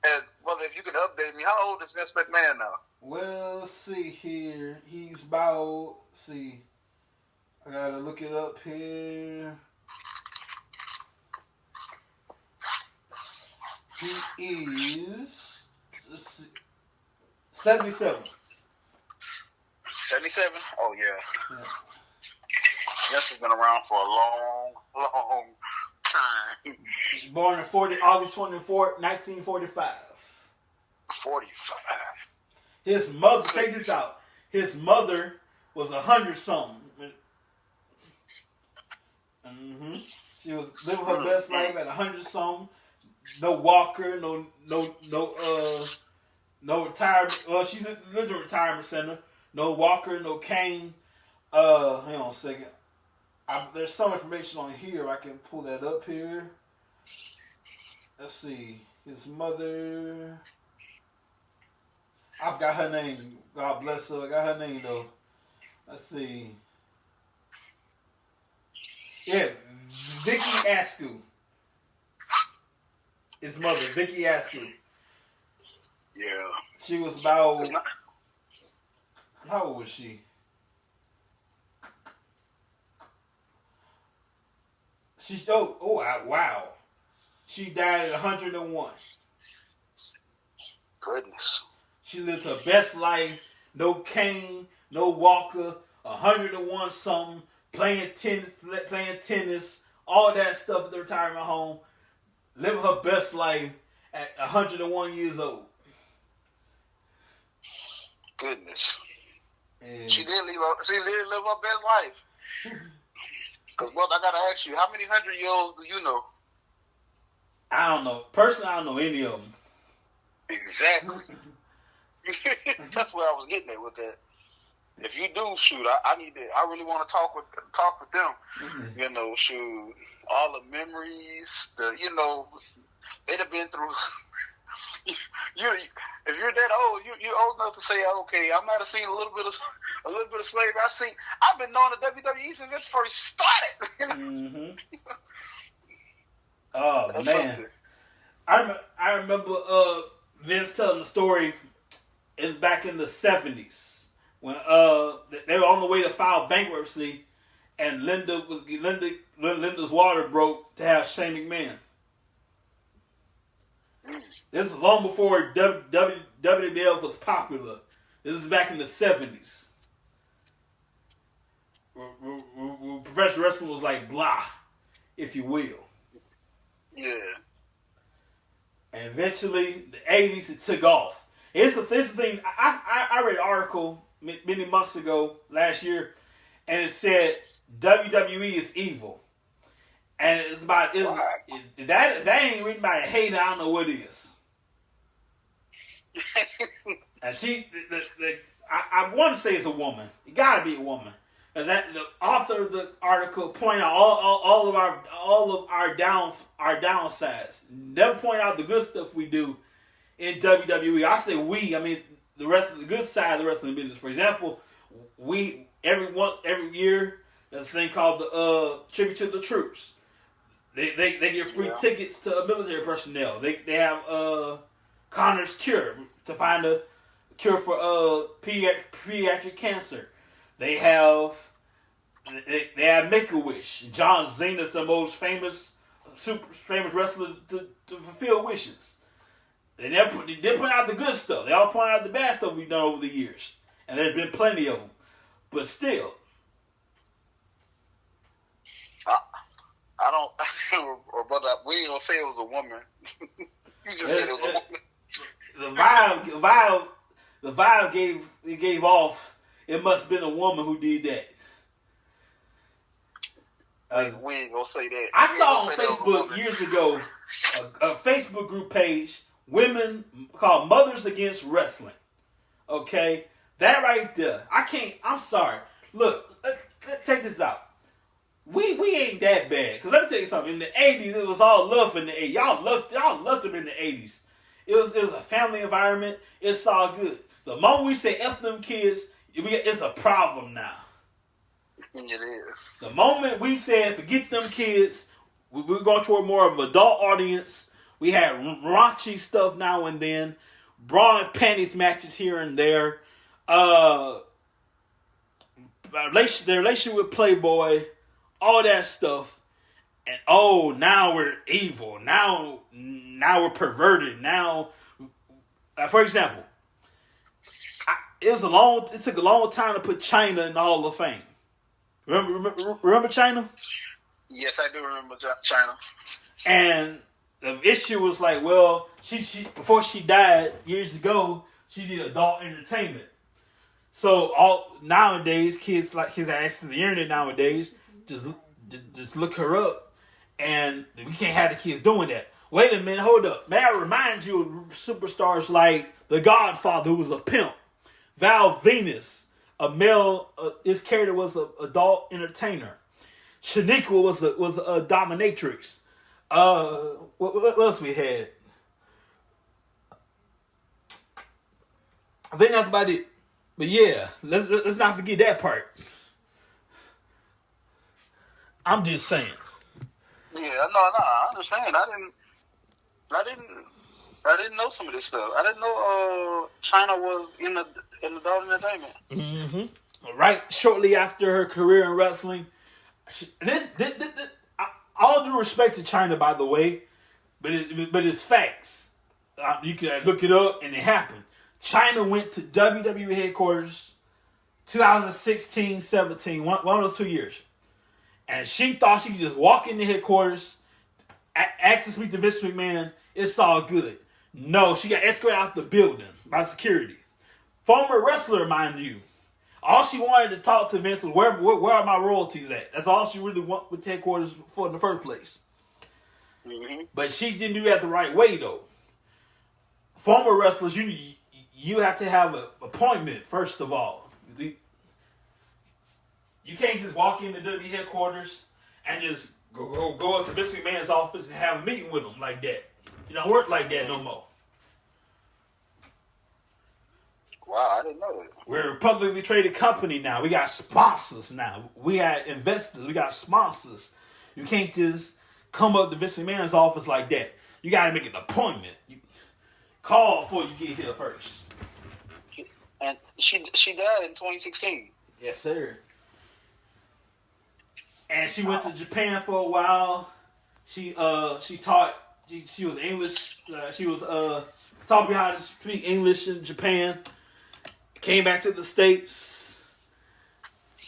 Speaker 2: And brother, if you could update me, how old is Vince McMahon now?
Speaker 1: Well, let's see here. He's about. I gotta look it up here. He is 77.
Speaker 2: 77? Oh yeah. Vince has been around for a long time.
Speaker 1: Born in August 24th, 1945.
Speaker 2: 45.
Speaker 1: His mother, take this out. His mother was 100-something. She was living her best life at 100-something. No walker, no retirement. Well, she lived in a retirement center. No walker, no cane. Hang on a second. There's some information on here. I can pull that up here. Let's see. His mother. I've got her name. God bless her. I got her name though. Let's see. Yeah, Vicky Askew. His mother, Vicky Askew.
Speaker 2: Yeah.
Speaker 1: She was about. How old was she? Wow. She died at 101.
Speaker 2: Goodness.
Speaker 1: She lived her best life. No cane, no walker. 101 something. Playing tennis. All that stuff at the retirement home. Living her best life at 101 years old.
Speaker 2: Goodness.
Speaker 1: And
Speaker 2: She did live her best life. Because, brother, I got to ask you, how many 100-year-olds do you know?
Speaker 1: I don't know. Personally, I don't know any of them.
Speaker 2: Exactly. That's where I was getting at with that. If you do, shoot, I need to. I really want to talk with them.
Speaker 1: Mm-hmm.
Speaker 2: Shoot, all the memories. They'd have been through. If you're that old, you're old enough to say, okay, I might have seen a little bit of slavery. I've been knowing the WWE since it first started.
Speaker 1: Mm-hmm. Oh
Speaker 2: That's
Speaker 1: man,
Speaker 2: something.
Speaker 1: I remember Vince telling the story. It's back in the 70s when they were on the way to file bankruptcy, and Linda's water broke to have Shane McMahon. This is long before WWF was popular. This is back in the 70s. Professional wrestling was like blah, if you will.
Speaker 2: Yeah.
Speaker 1: And eventually, the 80s, it took off. It's the thing. I read an article many months ago, last year, and it said WWE is evil. And it's about that ain't written by a hater. I don't know what it is. And I want to say it's a woman. It gotta be a woman. And that the author of the article pointed out all of our downsides. Never point out the good stuff we do in WWE. I say we. I mean the rest of the good side of the wrestling business. For example, we every year there's a thing called the Tribute to the Troops. They get free tickets to military personnel. They have Connor's Cure to find a cure for pediatric cancer. They have Make-A-Wish. John Cena's the most famous wrestler to fulfill wishes. They point out the good stuff. They all point out the bad stuff we've done over the years, and there's been plenty of them. But still,
Speaker 2: I don't. But we ain't gonna say it was a woman. You just said it was a woman.
Speaker 1: The vibe gave off. it must have been a woman who did that.
Speaker 2: We ain't gonna say that.
Speaker 1: I
Speaker 2: We ain't
Speaker 1: saw
Speaker 2: gonna
Speaker 1: on
Speaker 2: say that was a
Speaker 1: Facebook
Speaker 2: woman.
Speaker 1: years ago a Facebook group page, women called Mothers Against Wrestling. Okay, that right there. I'm sorry. Look, take this out. We ain't that bad. Cause let me tell you something. In the 80s, it was all love in the 80s. Y'all loved them in the 80s. It was a family environment. It's all good. The moment we say F them kids, it's a problem now.
Speaker 2: It is.
Speaker 1: The moment we said forget them kids, we're going toward more of an adult audience. We had raunchy stuff now and then, bra and panties matches here and there. Their relationship with Playboy, all that stuff. And now we're evil. Now we're perverted. Now, for example, it took a long time to put China in the Hall of Fame. Remember China?
Speaker 2: Yes, I do remember China.
Speaker 1: And the issue was like, well, she before she died years ago, she did adult entertainment. So nowadays, kids have access to the internet nowadays. Just look her up, and we can't have the kids doing that. Wait a minute, hold up. May I remind you of superstars like The Godfather, who was a pimp, Val Venus, a male. His character was an adult entertainer. Shaniqua was a dominatrix. What else we had? I think that's about it. But yeah, let's not forget that part. I'm just saying.
Speaker 2: Yeah, no, I understand. I didn't know some of this stuff. I didn't know China was in adult entertainment.
Speaker 1: Mm-hmm. Right shortly after her career in wrestling, all due respect to China, by the way, but it's facts. You can look it up, and it happened. China went to WWE headquarters 2016-17, one of those 2 years. And she thought she could just walk in the headquarters, ask to speak to Vince McMahon, it's all good. No, she got escorted out the building by security. Former wrestler, mind you. All she wanted to talk to Vince was, where are my royalties at? That's all she really wanted with headquarters for in the first place.
Speaker 2: Mm-hmm.
Speaker 1: But she didn't do that the right way, though. Former wrestlers, you have to have an appointment, first of all. You can't just walk into WWE headquarters and just go up to Vince McMahon's office and have a meeting with him like that. It don't work like that no more.
Speaker 2: Wow, I didn't know that.
Speaker 1: We're a publicly traded company now. We got sponsors now. We got investors. We got sponsors. You can't just come up to Vince McMahon's office like that. You got to make an appointment. You call before you get here first.
Speaker 2: And she died in 2016.
Speaker 1: Yes, sir. And she went to Japan for a while. She taught. She was English. She was taught me how to speak English in Japan. Came back to the States.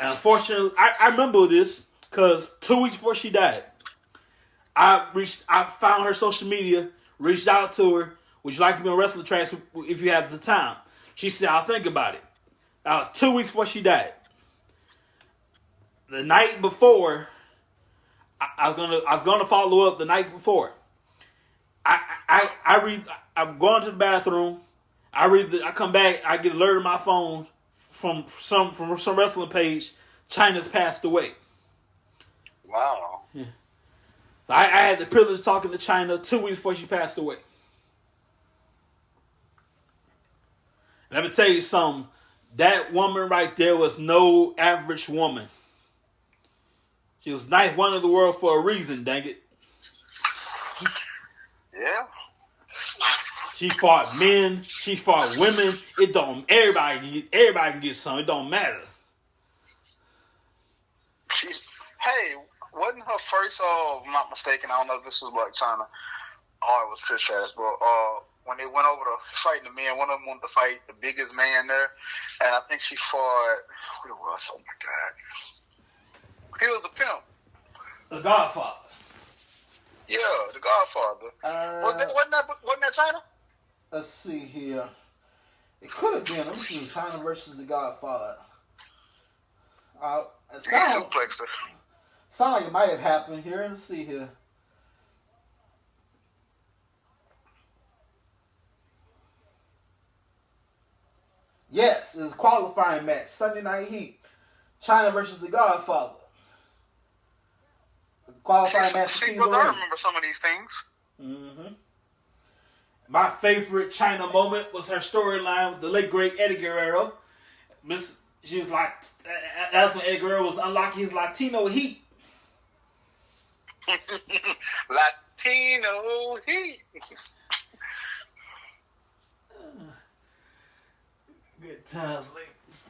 Speaker 1: And unfortunately, I remember this because 2 weeks before she died, I found her social media, reached out to her. Would you like to be on wrestling tracks if you have the time? She said, I'll think about it. That was 2 weeks before she died. The night before, I was gonna follow up the night before. I'm going to the bathroom. I come back. I get alerted on my phone from some wrestling page. China's passed away.
Speaker 2: Wow.
Speaker 1: Yeah. I had the privilege of talking to China 2 weeks before she passed away. And let me tell you something. That woman right there was no average woman. She was ninth one in the world for a reason, dang it.
Speaker 2: Yeah.
Speaker 1: She fought men. She fought women. It don't. Everybody can get some. It don't matter.
Speaker 2: Hey, wasn't her first? If I'm not mistaken, I don't know if this was like China. It was Trish Stratus, but when they went over to fight the men, one of them wanted to fight the biggest man there, and I think she fought. Who it was? Oh my God. He was the pimp.
Speaker 1: The Godfather.
Speaker 2: Yeah, the Godfather. Wasn't that China?
Speaker 5: Let's see here. It could have been. Let me see. China versus the Godfather.
Speaker 1: It
Speaker 2: He
Speaker 1: sounds
Speaker 2: suplexed her.
Speaker 1: like it might have happened here. Let's see here. Yes, it's a qualifying match. Sunday Night Heat. Chyna versus The Godfather. Qualifying match for
Speaker 2: See,
Speaker 1: King of the
Speaker 2: brother, I
Speaker 1: Ring.
Speaker 2: remember some of these things.
Speaker 1: Mm-hmm. My favorite Chyna moment was her storyline with the late great Eddie Guerrero. She was like, that's when Eddie Guerrero was unlocking his Latino heat.
Speaker 2: Latino Heat.
Speaker 1: Good times, ladies.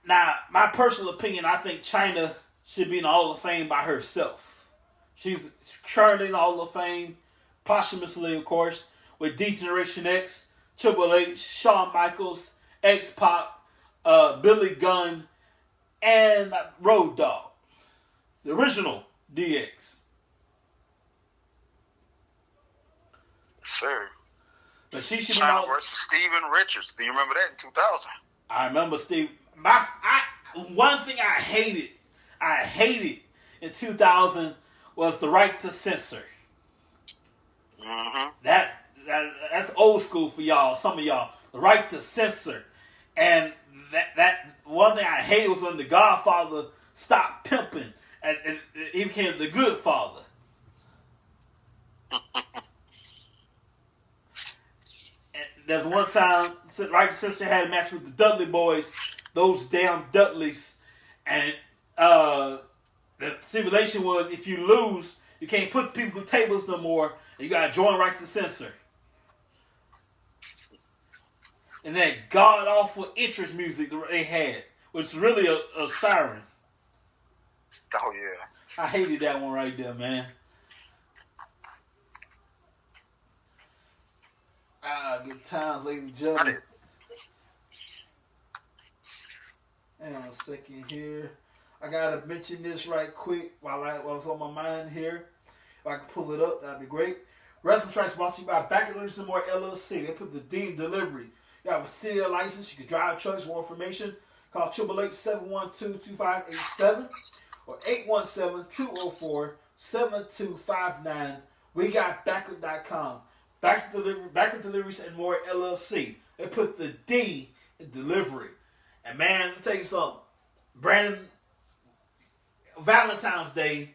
Speaker 1: Now, my personal opinion, I think Chyna should be in the Hall of Fame by herself. She's currently in the Hall of Fame, posthumously, of course, with D-Generation X, Triple H, Shawn Michaels, X-Pac, Billy Gunn, and Road Dogg. The original DX.
Speaker 2: Sir.
Speaker 1: But she should be
Speaker 2: Chyna
Speaker 1: all,
Speaker 2: versus Steven Richards. Do you remember that in 2000?
Speaker 1: I remember Steve. One thing I hated in 2000 was the right to censor.
Speaker 2: Mm-hmm.
Speaker 1: That's old school for y'all. Some of y'all, the right to censor, and that one thing I hated was when the Godfather stopped pimping and he became the good father. And there's one time right to censor had a match with the Dudley Boys, those damn Dudleys, and the stipulation was if you lose, you can't put people through tables no more, and you gotta join right to censor. And that god awful interest music that they had, which is really a siren.
Speaker 2: Oh, yeah.
Speaker 1: I hated that one right there, man. Good times, ladies and
Speaker 2: I
Speaker 1: gentlemen.
Speaker 2: did.
Speaker 1: Hang on a second here. I gotta mention this right quick while it's on my mind here. If I can pull it up, that'd be great. Wrestling Tracks brought to you by Back and Learn Some More LLC. They put the D delivery. You have a city license. You can drive trucks. For more information, call 888-712-2587 or 817-204-7259. We got backup.com. Back and Deliveries and More LLC. They put the D in delivery. And man, let me tell you something. Brandon, Valentine's Day,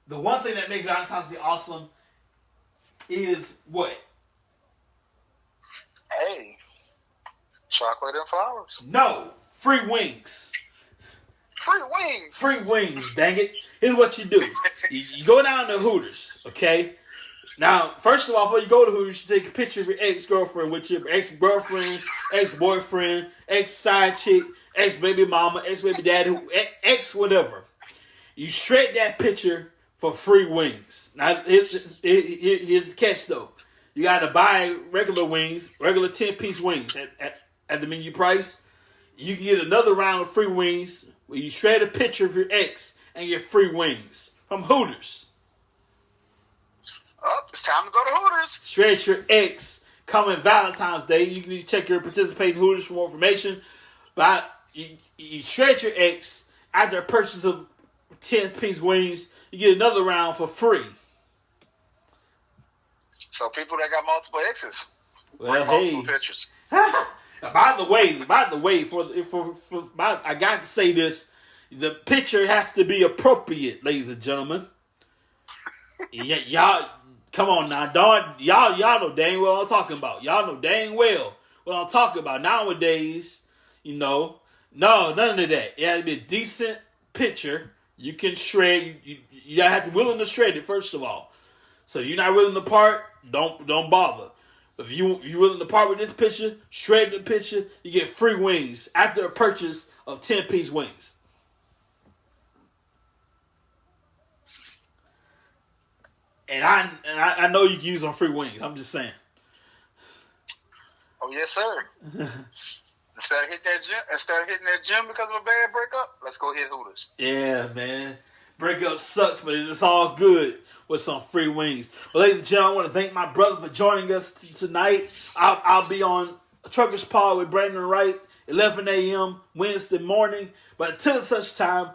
Speaker 1: the one thing that makes Valentine's Day awesome is what?
Speaker 2: Hey. Chocolate and flowers.
Speaker 1: No. Free wings.
Speaker 2: Free wings.
Speaker 1: Free wings, dang it. Here's what you do. You go down to Hooters, okay? Now, first of all, before you go to Hooters, you take a picture of your ex-girlfriend with your ex-girlfriend, ex-boyfriend, ex-side chick, ex-baby mama, ex-baby daddy, ex-whatever. You shred that picture for free wings. Now, here's the catch, though. You got to buy regular wings, regular 10-piece wings at the menu price. You can get another round of free wings where you shred a picture of your ex and get free wings from Hooters.
Speaker 2: Oh, it's time to go to Hooters.
Speaker 1: Shred your ex coming Valentine's Day. You can check your participating Hooters for more information. But you shred your ex after a purchase of 10-piece wings. You get another round for free.
Speaker 2: So people that got multiple exes,
Speaker 1: Well,
Speaker 2: bring
Speaker 1: hey.
Speaker 2: multiple pictures.
Speaker 1: By the way, I got to say this: the picture has to be appropriate, ladies and gentlemen. Y'all, come on now, y'all know dang well what I'm talking about. Y'all know dang well what I'm talking about. Nowadays, no, none of that. It has to be a decent picture. You can shred. You have to be willing to shred it first of all. So you're not willing to part, don't bother. If you're willing to part with this picture, shred the picture, you get free wings after a purchase of 10-piece wings. And I know you can use on free wings. I'm just saying.
Speaker 2: Oh yes, sir. Instead of hitting that gym because of a bad breakup, let's go hit Hooters.
Speaker 1: Yeah, man. Breakup sucks, but it's all good with some free wings. Well, ladies and gentlemen, I want to thank my brother for joining us tonight. I'll be on Truckers Pod with Brandon Wright 11 a.m. Wednesday morning. But until such time,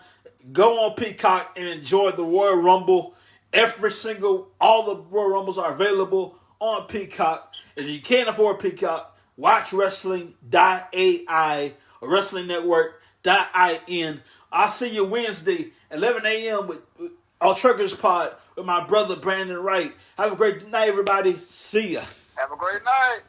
Speaker 1: go on Peacock and enjoy the Royal Rumble. All the Royal Rumbles are available on Peacock. If you can't afford Peacock, watch wrestling.ai or wrestlingnetwork.in. I'll see you Wednesday, 11 a.m. on Truckers Pod with my brother Brandon Wright. Have a great night, everybody. See ya.
Speaker 2: Have a great night.